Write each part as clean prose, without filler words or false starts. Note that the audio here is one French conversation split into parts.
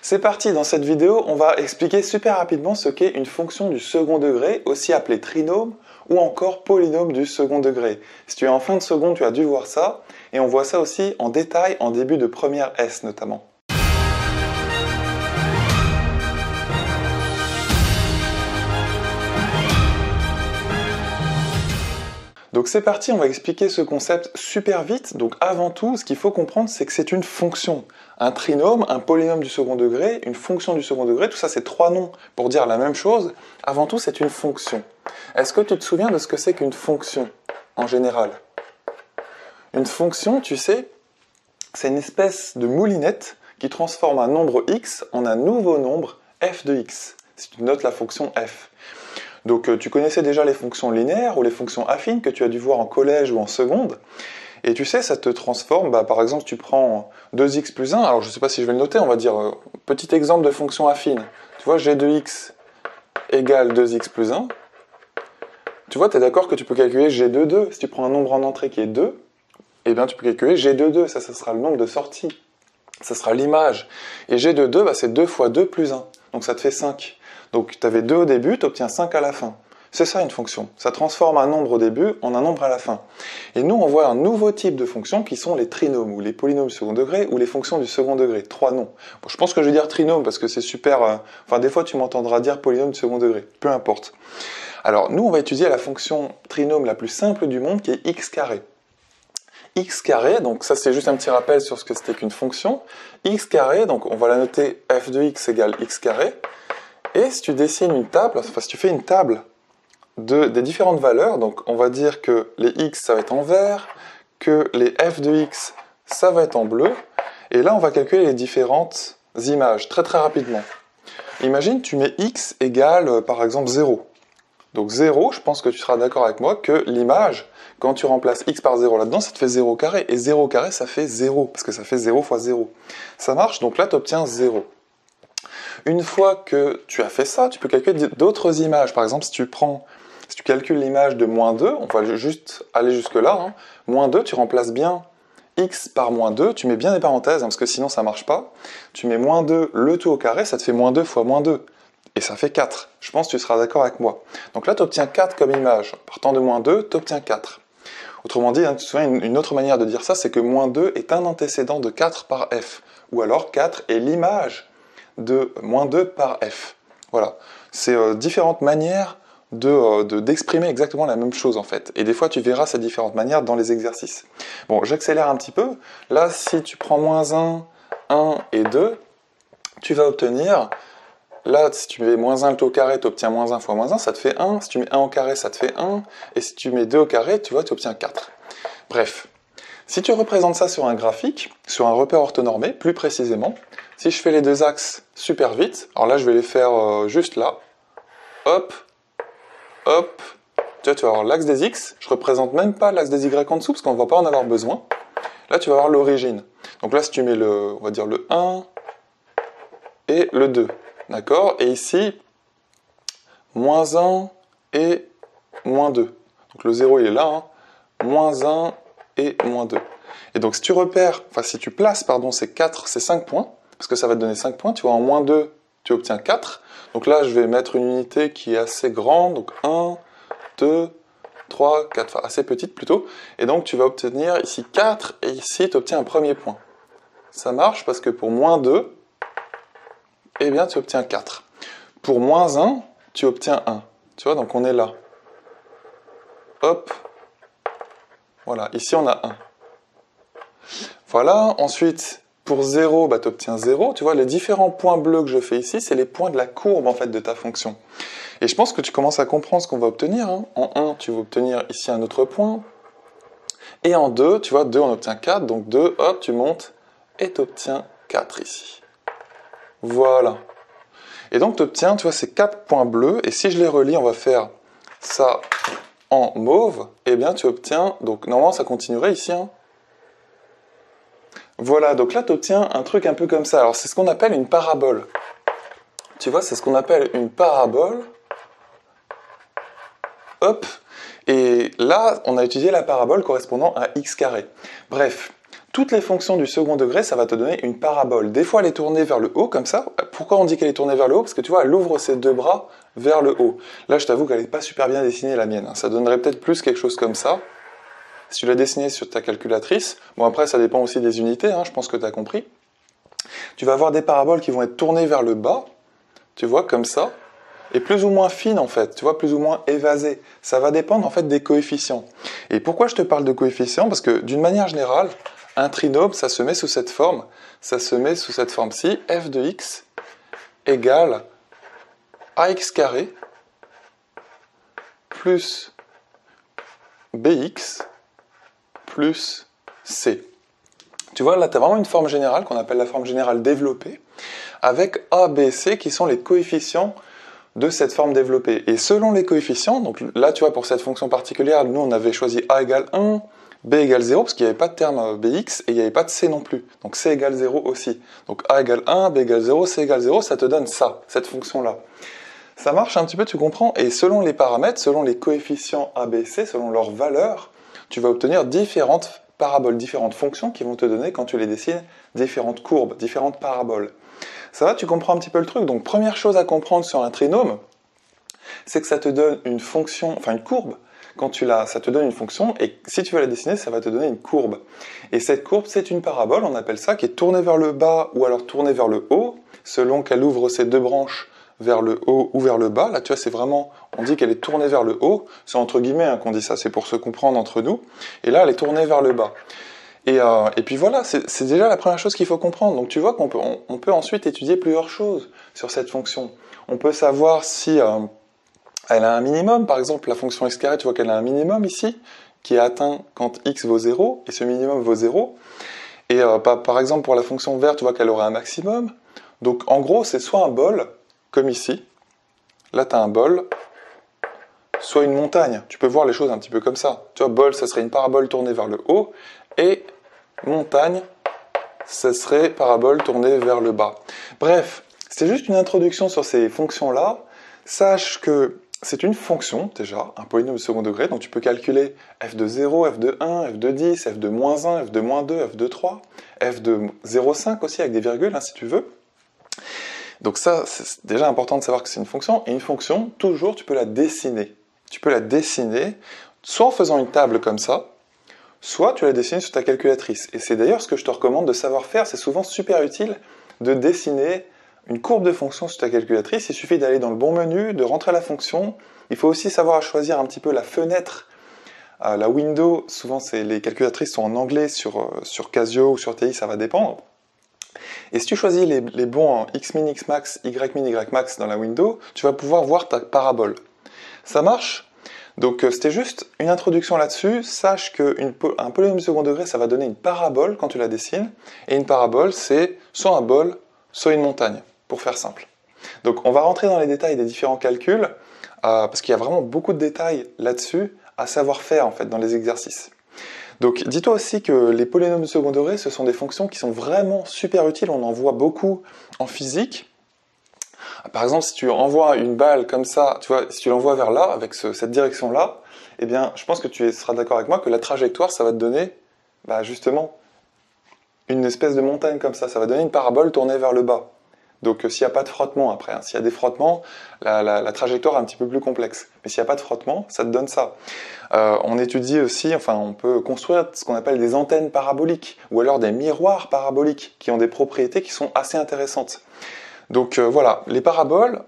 C'est parti, dans cette vidéo, on va expliquer super rapidement ce qu'est une fonction du second degré, aussi appelée trinôme ou encore polynôme du second degré. Si tu es en fin de seconde, tu as dû voir ça, et on voit ça aussi en détail en début de première S notamment. Donc c'est parti, on va expliquer ce concept super vite. Donc avant tout, ce qu'il faut comprendre, c'est que c'est une fonction. Un trinôme, un polynôme du second degré, une fonction du second degré, tout ça c'est trois noms pour dire la même chose. Avant tout, c'est une fonction. Est-ce que tu te souviens de ce que c'est qu'une fonction, en général? Une fonction, tu sais, c'est une espèce de moulinette qui transforme un nombre x en un nouveau nombre f de x. Si tu notes la fonction f. Donc tu connaissais déjà les fonctions linéaires ou les fonctions affines que tu as dû voir en collège ou en seconde. Et tu sais, ça te transforme, par exemple, tu prends 2x plus 1, alors je ne sais pas si je vais le noter, on va dire, petit exemple de fonction affine. Tu vois, g de x égale 2x plus 1. Tu vois, tu es d'accord que tu peux calculer g de 2. Si tu prends un nombre en entrée qui est 2, eh bien tu peux calculer g de 2, ça sera le nombre de sorties. Ça sera l'image. Et g de 2, c'est 2 fois 2 plus 1. Donc ça te fait 5. Donc tu avais 2 au début, tu obtiens 5 à la fin. C'est ça une fonction. Ça transforme un nombre au début en un nombre à la fin. Et nous, on voit un nouveau type de fonctions qui sont les trinômes, ou les polynômes du second degré, ou les fonctions du second degré. Trois noms. Bon, je pense que je vais dire trinôme parce que c'est super... Enfin, des fois, tu m'entendras dire polynôme du second degré. Peu importe. Alors, nous, on va étudier la fonction trinôme la plus simple du monde qui est x carré. X carré, donc ça c'est juste un petit rappel sur ce que c'était qu'une fonction. X carré, donc on va la noter f de x égale x carré. Et si tu dessines une table, enfin si tu fais une table des différentes valeurs, donc on va dire que les x ça va être en vert, que les f de x ça va être en bleu, et là on va calculer les différentes images très rapidement. Imagine tu mets x égale par exemple 0. Donc 0, je pense que tu seras d'accord avec moi que l'image, quand tu remplaces x par 0 là-dedans, ça te fait 0 carré, et 0 carré ça fait 0, parce que ça fait 0 fois 0. Ça marche, donc là tu obtiens 0. Une fois que tu as fait ça, tu peux calculer d'autres images. Par exemple, si tu calcules l'image de moins 2, on va juste aller jusque-là, hein. Moins 2, tu remplaces bien x par moins 2, tu mets bien des parenthèses, hein, parce que sinon ça ne marche pas. Tu mets moins 2, le tout au carré, ça te fait moins 2 fois moins 2. Et ça fait 4. Je pense que tu seras d'accord avec moi. Donc là, tu obtiens 4 comme image. Partant de moins 2, tu obtiens 4. Autrement dit, hein, tu te souviens, une autre manière de dire ça, c'est que moins 2 est un antécédent de 4 par f. Ou alors 4 est l'image de moins 2 par f. Voilà. C'est différentes manières d'exprimer exactement la même chose en fait. Et des fois, tu verras ces différentes manières dans les exercices. Bon, j'accélère un petit peu. Là, si tu prends moins 1, 1 et 2, tu vas obtenir... Là, si tu mets moins 1 le tout au carré, tu obtiens moins 1 fois moins 1, ça te fait 1. Si tu mets 1 au carré, ça te fait 1. Et si tu mets 2 au carré, tu vois, tu obtiens 4. Bref. Si tu représentes ça sur un graphique, sur un repère orthonormé, plus précisément, si je fais les deux axes super vite, alors là, je vais les faire juste là. Hop, hop. Tu vas avoir l'axe des x. Je représente même pas l'axe des y en dessous, parce qu'on ne va pas en avoir besoin. Là, tu vas avoir l'origine. Donc là, si tu mets on va dire le 1 et le 2. D'accord? Et ici, moins 1 et moins 2. Donc le 0, il est là. Hein. Moins 1 et moins 2. Et donc si tu places ces 5 points, parce que ça va te donner 5 points, tu vois, en moins 2, tu obtiens 4. Donc là, je vais mettre une unité qui est assez grande. Donc 1, 2, 3, 4, enfin assez petite plutôt. Et donc tu vas obtenir ici 4, et ici, tu obtiens un premier point. Ça marche parce que pour moins 2, eh bien, tu obtiens 4. Pour moins 1, tu obtiens 1. Tu vois, donc on est là. Hop. Voilà, ici on a 1. Voilà, ensuite, pour 0, tu obtiens 0. Tu vois, les différents points bleus que je fais ici, c'est les points de la courbe, en fait, de ta fonction. Et je pense que tu commences à comprendre ce qu'on va obtenir. Hein. En 1, tu vas obtenir ici un autre point. Et en 2, tu vois, 2, on obtient 4. Donc 2, hop, tu montes et tu obtiens 4 ici. Voilà. Et donc, tu obtiens, tu vois, ces 4 points bleus. Et si je les relie, on va faire ça en mauve. Eh bien, tu obtiens... Donc, normalement, ça continuerait ici. Hein. Voilà. Donc là, tu obtiens un truc un peu comme ça. Alors, c'est ce qu'on appelle une parabole. Tu vois, c'est ce qu'on appelle une parabole. Hop. Et là, on a étudié la parabole correspondant à x carré. Bref. Toutes les fonctions du second degré, ça va te donner une parabole. Des fois, elle est tournée vers le haut, comme ça. Pourquoi on dit qu'elle est tournée vers le haut? Parce que tu vois, elle ouvre ses deux bras vers le haut. Là, je t'avoue qu'elle n'est pas super bien dessinée, la mienne. Ça donnerait peut-être plus quelque chose comme ça. Si tu l'as dessiné sur ta calculatrice, bon après, ça dépend aussi des unités, je pense que tu as compris. Tu vas avoir des paraboles qui vont être tournées vers le bas, tu vois, comme ça, et plus ou moins fines, en fait, tu vois, plus ou moins évasées. Ça va dépendre, en fait, des coefficients. Et pourquoi je te parle de coefficients? Parce que, d'une manière générale, un trinôme, ça se met sous cette forme. Ça se met sous cette forme-ci, f de x égale ax carré plus bx plus c. Tu vois, là, tu as vraiment une forme générale qu'on appelle la forme générale développée, avec a, b, c qui sont les coefficients de cette forme développée. Et selon les coefficients, donc là, tu vois, pour cette fonction particulière, nous, on avait choisi a égale 1, b égale 0, parce qu'il n'y avait pas de terme bx, et il n'y avait pas de c non plus. Donc c égale 0 aussi. Donc a égale 1, b égale 0, c égale 0, ça te donne ça, cette fonction-là. Ça marche un petit peu, tu comprends? Et selon les paramètres, selon les coefficients a, b, c, selon leurs valeurs, tu vas obtenir différentes paraboles, différentes fonctions qui vont te donner, quand tu les dessines, différentes courbes, différentes paraboles. Ça va, tu comprends un petit peu le truc? Donc première chose à comprendre sur un trinôme, c'est que ça te donne une fonction, enfin une courbe. Quand tu l'as, ça te donne une fonction, et si tu veux la dessiner, ça va te donner une courbe. Et cette courbe, c'est une parabole, on appelle ça, qui est tournée vers le bas ou alors tournée vers le haut, selon qu'elle ouvre ses deux branches vers le haut ou vers le bas. Là, tu vois, c'est vraiment, on dit qu'elle est tournée vers le haut, c'est entre guillemets qu'on dit ça, c'est pour se comprendre entre nous, et là, elle est tournée vers le bas. Et puis voilà, c'est déjà la première chose qu'il faut comprendre. Donc tu vois qu'on peut ensuite étudier plusieurs choses sur cette fonction. On peut savoir si elle a un minimum, par exemple la fonction x carré, tu vois qu'elle a un minimum ici, qui est atteint quand x vaut 0, et ce minimum vaut 0. Et par exemple pour la fonction verte, tu vois qu'elle aurait un maximum. Donc en gros, c'est soit un bol, comme ici, là tu as un bol, soit une montagne. Tu peux voir les choses un petit peu comme ça. Tu vois, bol, ça serait une parabole tournée vers le haut, et montagne, ça serait parabole tournée vers le bas. Bref, c'est juste une introduction sur ces fonctions-là. Sache que c'est une fonction, déjà, un polynôme de second degré, donc tu peux calculer f de 0, f de 1, f de 10, f de moins 1, f de moins 2, f de 3, f de 0,5 aussi, avec des virgules, si tu veux. Donc ça, c'est déjà important de savoir que c'est une fonction, et une fonction, toujours, tu peux la dessiner. Tu peux la dessiner, soit en faisant une table comme ça, soit tu la dessines sur ta calculatrice. Et c'est d'ailleurs ce que je te recommande de savoir faire, c'est souvent super utile de dessiner une courbe de fonction sur ta calculatrice. Il suffit d'aller dans le bon menu, de rentrer la fonction. Il faut aussi savoir choisir un petit peu la fenêtre, la window. Souvent, les calculatrices sont en anglais sur Casio ou sur TI, ça va dépendre. Et si tu choisis les bons X-min, X-max, Y-min, Y-max dans la window, tu vas pouvoir voir ta parabole. Ça marche? Donc c'était juste une introduction là-dessus. Sache qu'un polynôme de second degré, ça va donner une parabole quand tu la dessines. Et une parabole, c'est soit un bol, soit une montagne, pour faire simple. Donc on va rentrer dans les détails des différents calculs, parce qu'il y a vraiment beaucoup de détails là-dessus à savoir faire en fait dans les exercices. Donc dis-toi aussi que les polynômes de second degré, ce sont des fonctions qui sont vraiment super utiles. On en voit beaucoup en physique. Par exemple, si tu envoies une balle comme ça, tu vois, si tu l'envoies vers là, avec cette direction-là, eh bien, je pense que tu seras d'accord avec moi que la trajectoire, ça va te donner, justement, une espèce de montagne comme ça. Ça va donner une parabole tournée vers le bas. Donc, s'il n'y a pas de frottement après, s'il y a des frottements, la trajectoire est un petit peu plus complexe. Mais s'il n'y a pas de frottement, ça te donne ça. On étudie aussi, on peut construire ce qu'on appelle des antennes paraboliques, ou alors des miroirs paraboliques, qui ont des propriétés qui sont assez intéressantes. Donc voilà, les paraboles,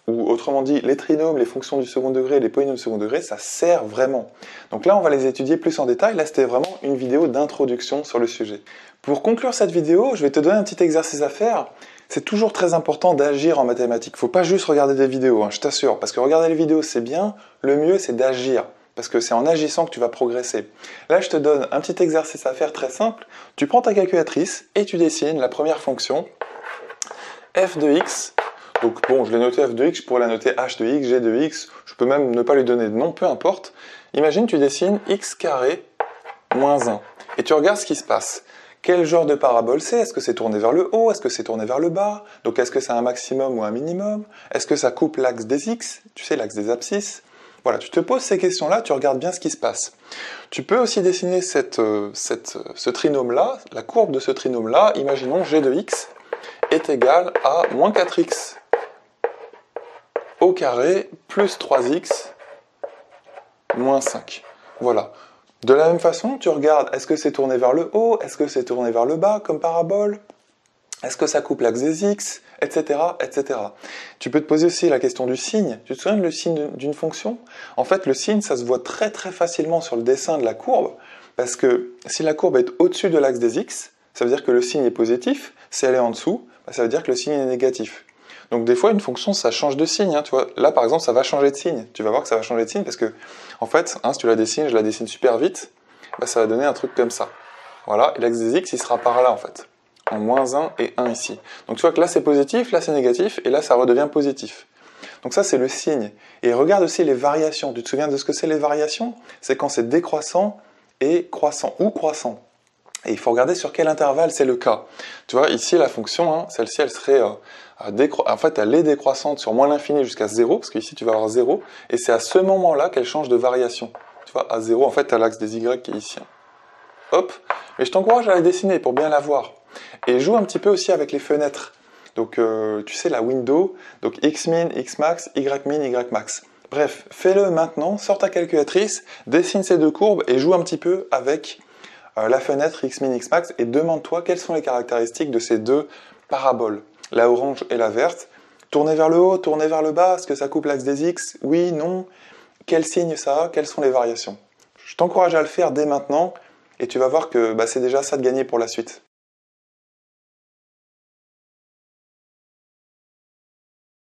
ou autrement dit les trinômes, les fonctions du second degré, les polynômes du second degré, ça sert vraiment. Donc là, on va les étudier plus en détail. Là, c'était vraiment une vidéo d'introduction sur le sujet. Pour conclure cette vidéo, je vais te donner un petit exercice à faire. C'est toujours très important d'agir en mathématiques. Il ne faut pas juste regarder des vidéos, je t'assure. Parce que regarder les vidéos, c'est bien. Le mieux, c'est d'agir. Parce que c'est en agissant que tu vas progresser. Là, je te donne un petit exercice à faire très simple. Tu prends ta calculatrice et tu dessines la première fonction, f de x, donc bon, je l'ai noté f de x, je pourrais la noter h de x, g de x, je peux même ne pas lui donner de nom, peu importe. Imagine, tu dessines x carré moins 1, et tu regardes ce qui se passe. Quel genre de parabole c'est? Est-ce que c'est tourné vers le haut? Est-ce que c'est tourné vers le bas? Donc est-ce que c'est un maximum ou un minimum? Est-ce que ça coupe l'axe des x? Tu sais, l'axe des abscisses. Voilà, tu te poses ces questions-là, tu regardes bien ce qui se passe. Tu peux aussi dessiner ce trinôme-là, la courbe de ce trinôme-là. Imaginons g de x est égal à moins 4x au carré plus 3x moins 5. Voilà. De la même façon, tu regardes, est-ce que c'est tourné vers le haut, est-ce que c'est tourné vers le bas, comme parabole, est-ce que ça coupe l'axe des x, etc., etc. Tu peux te poser aussi la question du signe. Tu te souviens du signe d'une fonction? En fait, le signe, ça se voit très très facilement sur le dessin de la courbe, parce que si la courbe est au-dessus de l'axe des x, ça veut dire que le signe est positif. Si elle est en dessous, ça veut dire que le signe est négatif. Donc des fois, une fonction, ça change de signe. Hein, tu vois. Là, par exemple, ça va changer de signe. Tu vas voir que ça va changer de signe parce que, en fait, si tu la dessines, je la dessine super vite, ça va donner un truc comme ça. Voilà, et l'axe des x, il sera par là, en fait. En moins 1 et 1 ici. Donc tu vois que là, c'est positif, là, c'est négatif, et là, ça redevient positif. Donc ça, c'est le signe. Et regarde aussi les variations. Tu te souviens de ce que c'est les variations? C'est quand c'est décroissant et croissant, ou croissant. Et il faut regarder sur quel intervalle c'est le cas. Tu vois, ici, la fonction, hein, celle-ci, elle serait... en fait, elle est décroissante sur moins l'infini jusqu'à 0, parce qu'ici, tu vas avoir 0, et c'est à ce moment-là qu'elle change de variation. Tu vois, à 0, en fait, tu as l'axe des y qui est ici. Hop. Mais je t'encourage à la dessiner pour bien la voir. Et joue un petit peu aussi avec les fenêtres. Donc, tu sais, la window, donc xmin, xmax, ymin, ymax. Bref, fais-le maintenant, sors ta calculatrice, dessine ces deux courbes et joue un petit peu avec la fenêtre xmin, xmax et demande-toi quelles sont les caractéristiques de ces deux paraboles, la orange et la verte. Tourner vers le haut, tourner vers le bas, est-ce que ça coupe l'axe des x? Oui, non. Quel signe ça a? Quelles sont les variations? Je t'encourage à le faire dès maintenant et tu vas voir que c'est déjà ça de gagner pour la suite.